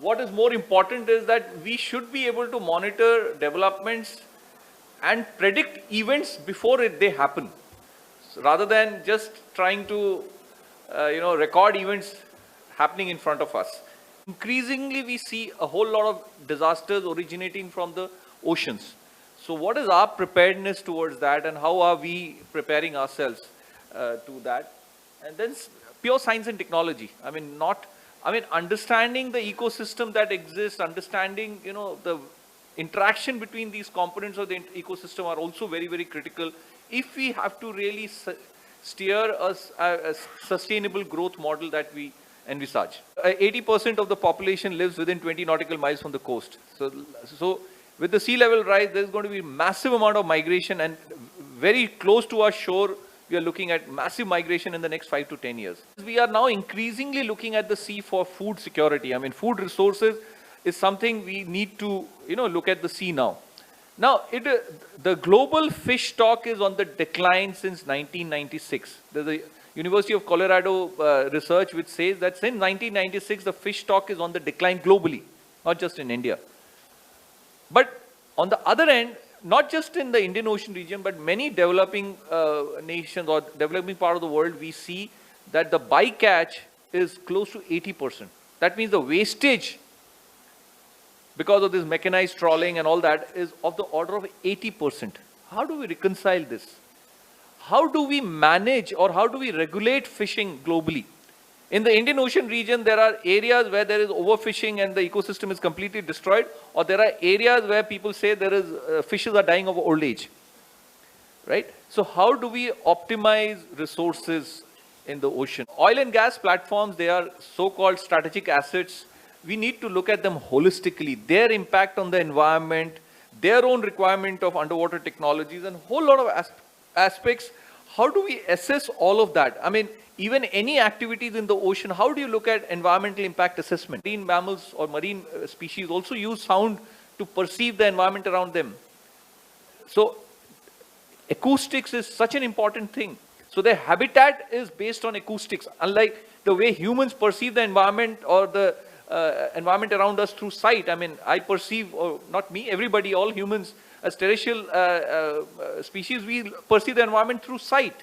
what is more important is that we should be able to monitor developments and predict events before they happen, so rather than just trying to record events happening in front of us. Increasingly, we see a whole lot of disasters originating from the oceans. So what is our preparedness towards that, and how are we preparing ourselves to that? And then pure science and technology. Understanding the ecosystem that exists, understanding, the interaction between these components of the ecosystem are also very, very critical if we have to really steer a sustainable growth model that we envisage. 80% of the population lives within 20 nautical miles from the coast. So with the sea level rise, there's going to be massive amount of migration, and very close to our shore, we are looking at massive migration in the next 5 to 10 years. We are now increasingly looking at the sea for food security. Food resources is something we need to, look at the sea now. Now, the global fish stock is on the decline since 1996. There's a University of Colorado research which says that since 1996, the fish stock is on the decline globally, not just in India. But on the other end, not just in the Indian Ocean region, but many developing nations or developing part of the world, we see that the bycatch is close to 80%. That means the wastage, because of this mechanized trawling and all that, is of the order of 80%. How do we reconcile this? How do we manage, or how do we regulate fishing globally? In the Indian Ocean region, there are areas where there is overfishing and the ecosystem is completely destroyed, or there are areas where people say there is fishes are dying of old age, right? So how do we optimize resources in the ocean? Oil and gas platforms, they are so-called strategic assets. We need to look at them holistically, their impact on the environment, their own requirement of underwater technologies, and a whole lot of aspects. How do we assess all of that? Even any activities in the ocean, how do you look at environmental impact assessment? Marine mammals or marine species also use sound to perceive the environment around them. So acoustics is such an important thing. So their habitat is based on acoustics, unlike the way humans perceive the environment or the environment around us through sight. I perceive, or not me, everybody, all humans, as terrestrial species, we perceive the environment through sight.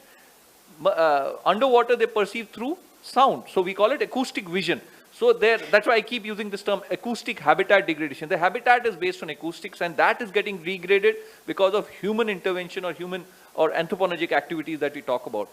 Underwater, they perceive through sound. So we call it acoustic vision. So that's why I keep using this term, acoustic habitat degradation. The habitat is based on acoustics, and that is getting degraded because of human intervention or human or anthropogenic activities that we talk about.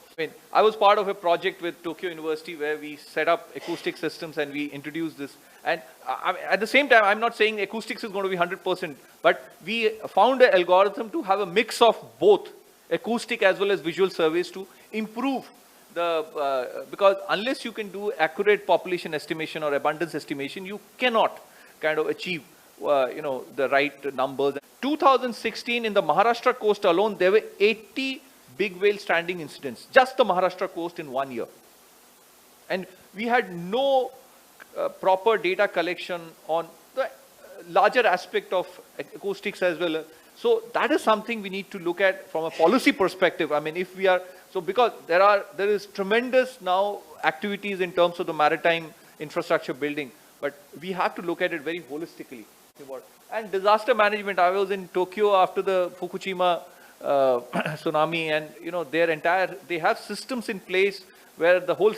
I was part of a project with Tokyo University where we set up acoustic systems and we introduced this. And at the same time, I'm not saying acoustics is going to be 100%, but we found an algorithm to have a mix of both acoustic as well as visual surveys to improve because unless you can do accurate population estimation or abundance estimation, you cannot kind of achieve the right numbers. 2016, in the Maharashtra coast alone, there were 80 big whale stranding incidents, just the Maharashtra coast in 1 year. And we had no proper data collection on the larger aspect of acoustics as well. So that is something we need to look at from a policy perspective. If we are, so because there is tremendous now activities in terms of the maritime infrastructure building, but we have to look at it very holistically. And disaster management, I was in Tokyo after the Fukushima tsunami, and they have systems in place where the whole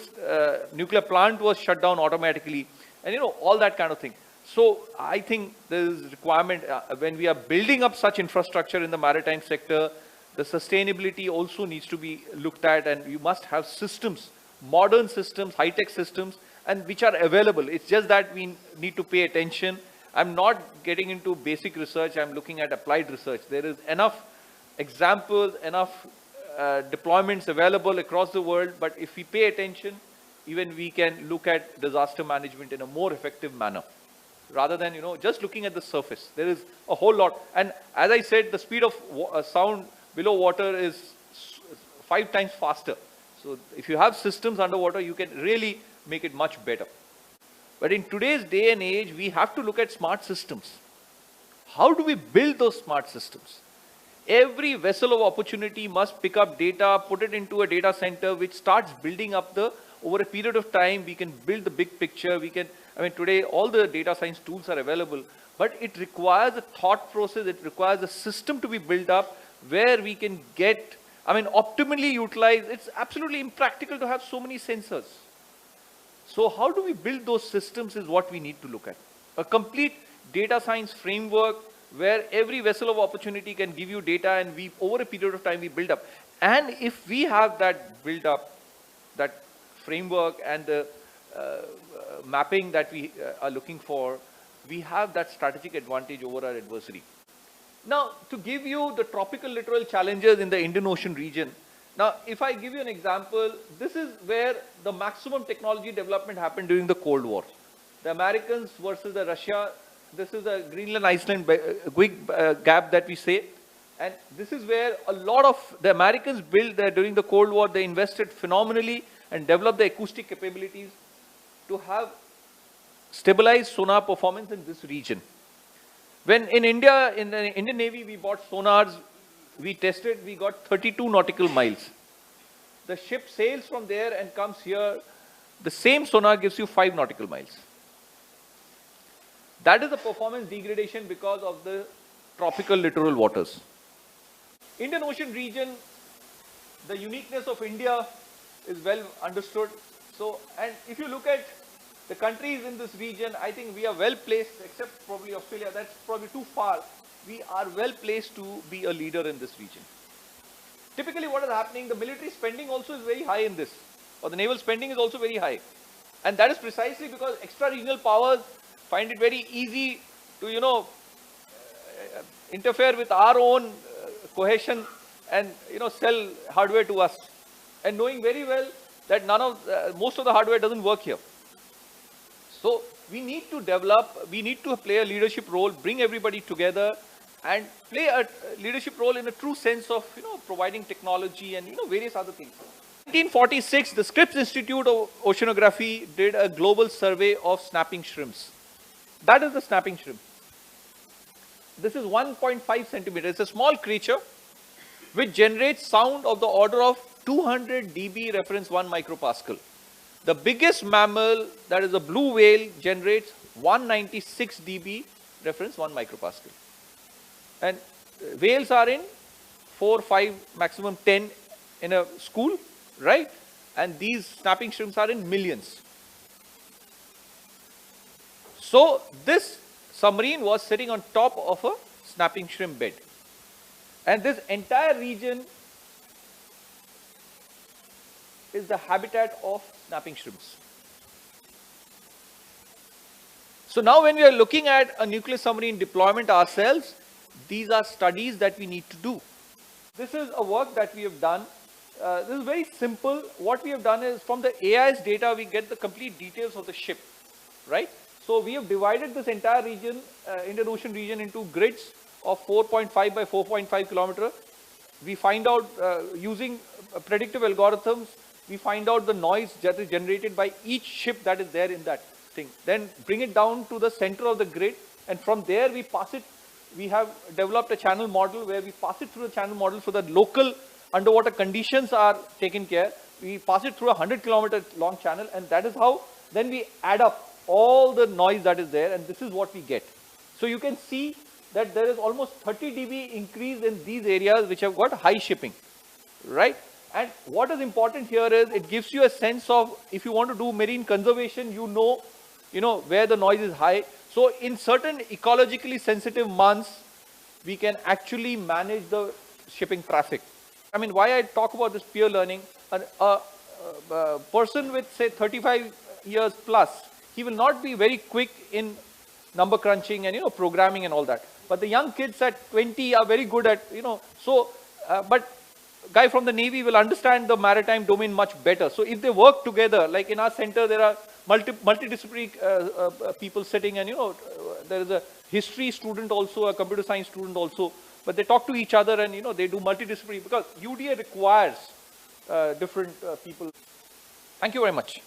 nuclear plant was shut down automatically, and all that kind of thing. So I think there is requirement when we are building up such infrastructure in the maritime sector, the sustainability also needs to be looked at, and you must have systems, modern systems, high-tech systems, and which are available. It's just that we need to pay attention. I'm not getting into basic research, I'm looking at applied research. There is enough examples, enough deployments available across the world, but if we pay attention, even we can look at disaster management in a more effective manner, rather than, just looking at the surface. There is a whole lot. And as I said, the speed of sound below water is 5 times faster. So if you have systems underwater, you can really make it much better. But in today's day and age, we have to look at smart systems. How do we build those smart systems? Every vessel of opportunity must pick up data, put it into a data center, which starts building up over a period of time, we can build the big picture, we can I mean, today all the data science tools are available, but it requires a thought process, it requires a system to be built up where we can get, I mean, optimally utilize. It's absolutely impractical to have so many sensors. So how do we build those systems is what we need to look at. A complete data science framework where every vessel of opportunity can give you data, and we, over a period of time, we build up. And if we have that build up, that framework and the mapping that we are looking for, we have that strategic advantage over our adversary. Now, to give you the tropical littoral challenges in the Indian Ocean region, now, if I give you an example, this is where the maximum technology development happened during the Cold War. The Americans versus the Russia, this is a Greenland-Iceland big gap that we say. And this is where a lot of the Americans built there during the Cold War. They invested phenomenally and developed the acoustic capabilities to have stabilized sonar performance in this region. When in India, in the Indian Navy, we bought sonars, we tested, we got 32 nautical miles. The ship sails from there and comes here. The same sonar gives you 5 nautical miles. That is the performance degradation because of the tropical littoral waters. Indian Ocean region, the uniqueness of India is well understood. So, and if you look at the countries in this region, I think we are well placed, except probably Australia, that's probably too far. We are well placed to be a leader in this region. Typically what is happening, the military spending also is very high in this, or the naval spending is also very high. And that is precisely because extra-regional powers find it very easy to, interfere with our own cohesion and, sell hardware to us. And knowing very well that most of the hardware doesn't work here. So we need to develop, we need to play a leadership role, bring everybody together and play a leadership role in a true sense of, providing technology and, various other things. In 1946, the Scripps Institute of Oceanography did a global survey of snapping shrimps. That is the snapping shrimp. This is 1.5 centimeters. It's a small creature which generates sound of the order of 200 dB reference 1 micropascal. The biggest mammal, that is a blue whale, generates 196 dB reference 1 micropascal. And whales are in 4, 5, maximum 10 in a school, right? And these snapping shrimps are in millions. So this submarine was sitting on top of a snapping shrimp bed. And this entire region is the habitat of snapping shrimps. So now when we are looking at a nuclear submarine deployment ourselves, these are studies that we need to do. This is a work that we have done. This is very simple. What we have done is from the AIS data, we get the complete details of the ship, right? So we have divided this entire region, Indian Ocean region, into grids of 4.5 by 4.5 kilometer. We find out using predictive algorithms, we find out the noise that is generated by each ship that is there in that thing. Then bring it down to the center of the grid, and from there we pass it. We have developed a channel model where we pass it through the channel model so that local underwater conditions are taken care. We pass it through a 100-kilometer long channel, and that is how then we add up all the noise that is there, and this is what we get. So you can see that there is almost 30 dB increase in these areas which have got high shipping, right? And what is important here is it gives you a sense of, if you want to do marine conservation, you know where the noise is high. So in certain ecologically sensitive months, we can actually manage the shipping traffic. I mean, why I talk about this peer learning, a person with say 35 years plus, he will not be very quick in number crunching and programming and all that. But the young kids at 20 are very good at, but guy from the Navy will understand the maritime domain much better. So if they work together, like in our center, there are multidisciplinary people sitting, and there is a history student also, a computer science student also, but they talk to each other and they do multidisciplinary because UDA requires different people. Thank you very much.